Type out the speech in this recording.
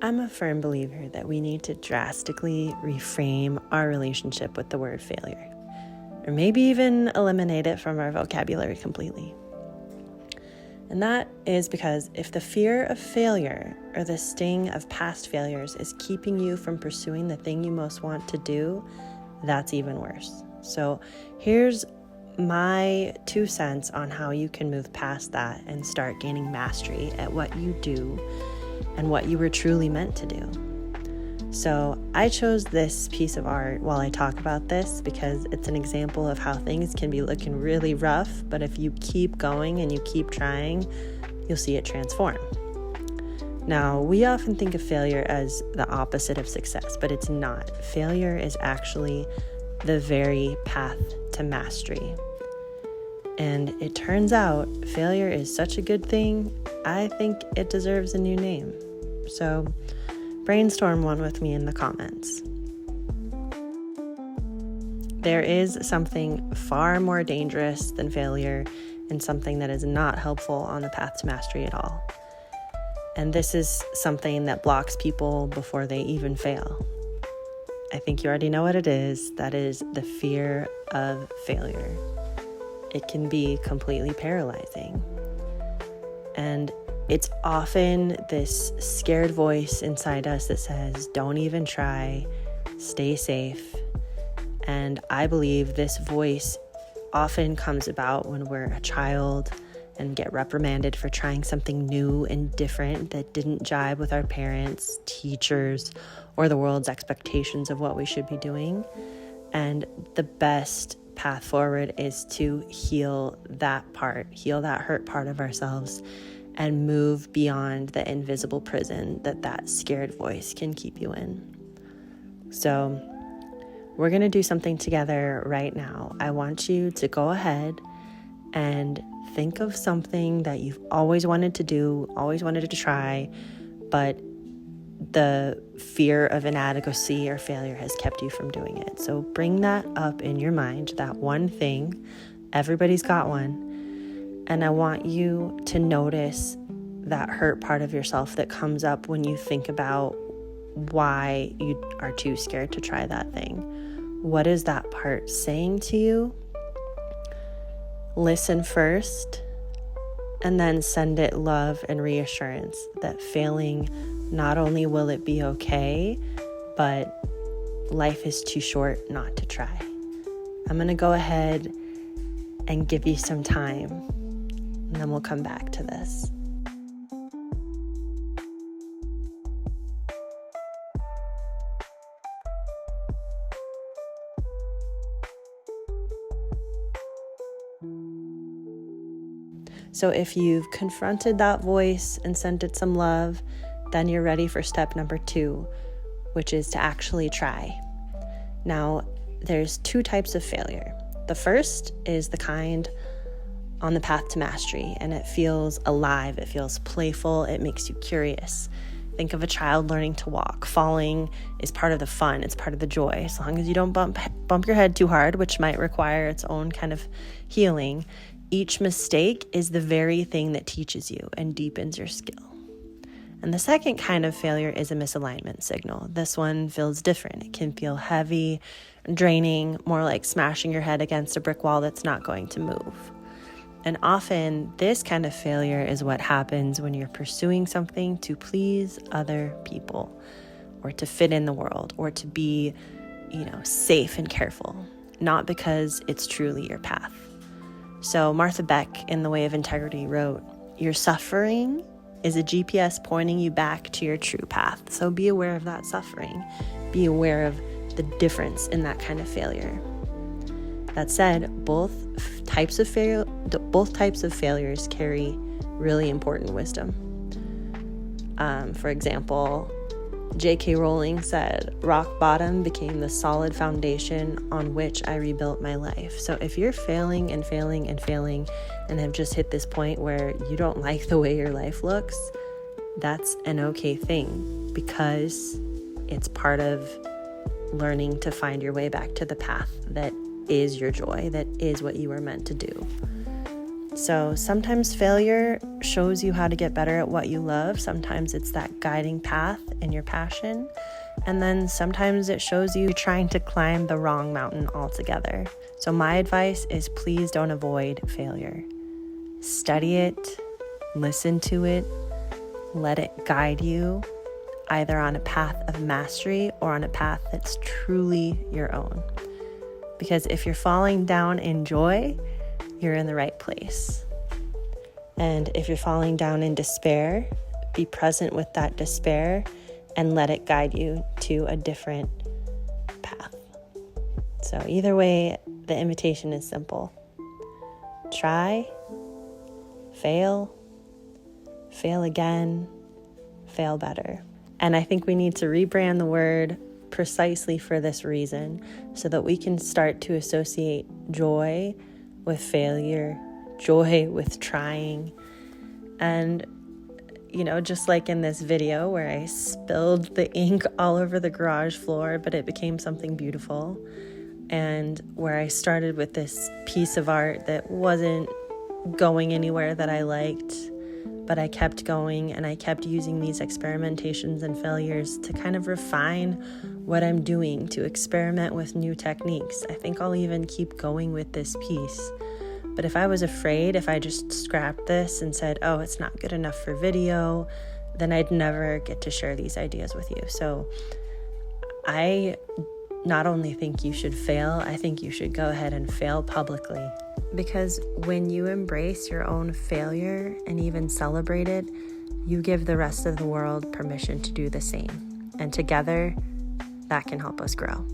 I'm a firm believer that we need to drastically reframe our relationship with the word failure, or maybe even eliminate it from our vocabulary completely. And that is because if the fear of failure or the sting of past failures is keeping you from pursuing the thing you most want to do, that's even worse. So here's my 2 cents on how you can move past that and start gaining mastery at what you do and what you were truly meant to do. So I chose this piece of art while I talk about this because it's an example of how things can be looking really rough, but if you keep going and you keep trying, you'll see it transform. Now, we often think of failure as the opposite of success, but it's not. Failure is actually the very path to mastery. And it turns out failure is such a good thing, I think it deserves a new name. So brainstorm one with me in the comments. There is something far more dangerous than failure and something that is not helpful on the path to mastery at all. And this is something that blocks people before they even fail. I think you already know what it is. That is the fear of failure. It can be completely paralyzing. And it's often this scared voice inside us that says, don't even try, stay safe. And I believe this voice often comes about when we're a child and get reprimanded for trying something new and different that didn't jibe with our parents, teachers, or the world's expectations of what we should be doing. And the best path forward is to heal that hurt part of ourselves, and move beyond the invisible prison that scared voice can keep you in. So we're going to do something together right now. I want you to go ahead and think of something that you've always wanted to do, always wanted to try, but the fear of inadequacy or failure has kept you from doing it. So bring that up in your mind, that one thing. Everybody's got one. And I want you to notice that hurt part of yourself that comes up when you think about why you are too scared to try that thing. What is that part saying to you? Listen first, and then send it love and reassurance that failing, not only will it be okay, but life is too short not to try. I'm going to go ahead and give you some time, and then we'll come back to this. So if you've confronted that voice and sent it some love, then you're ready for step number 2, which is to actually try. Now, there's 2 types of failure. The first is the kind on the path to mastery, and it feels alive, it feels playful, it makes you curious. Think of a child learning to walk. Falling is part of the fun, it's part of the joy, as long as you don't bump your head too hard, which might require its own kind of healing. Each mistake is the very thing that teaches you and deepens your skill. And the second kind of failure is a misalignment signal. This one feels different. It can feel heavy, draining, more like smashing your head against a brick wall that's not going to move. And often this kind of failure is what happens when you're pursuing something to please other people, or to fit in the world, or to be, safe and careful, not because it's truly your path. So Martha Beck in The Way of Integrity wrote, "Your suffering is a GPS pointing you back to your true path." So be aware of that suffering. Be aware of the difference in that kind of failure. That said, both types of failures carry really important wisdom. For example, J.K. Rowling said, "Rock bottom became the solid foundation on which I rebuilt my life." So if you're failing and failing and failing and have just hit this point where you don't like the way your life looks, that's an okay thing, because it's part of learning to find your way back to the path that is your joy, that is what you were meant to do. So sometimes failure shows you how to get better at what you love. Sometimes it's that guiding path in your passion. And then sometimes it shows you trying to climb the wrong mountain altogether. So my advice is please don't avoid failure. Study it, listen to it, let it guide you either on a path of mastery or on a path that's truly your own. Because if you're falling down in joy, you're in the right place. And if you're falling down in despair, be present with that despair and let it guide you to a different path. So either way, the invitation is simple. Try, fail again, fail better. And I think we need to rebrand the word precisely for this reason, so that we can start to associate joy with failure, joy with trying. And, just like in this video where I spilled the ink all over the garage floor, but it became something beautiful. And where I started with this piece of art that wasn't going anywhere that I liked, but I kept going and I kept using these experimentations and failures to kind of refine what I'm doing, to experiment with new techniques. I think I'll even keep going with this piece. But if I was afraid, if I just scrapped this and said, oh, it's not good enough for video, then I'd never get to share these ideas with you. So I not only think you should fail, I think you should go ahead and fail publicly. Because when you embrace your own failure and even celebrate it, you give the rest of the world permission to do the same. And together, that can help us grow.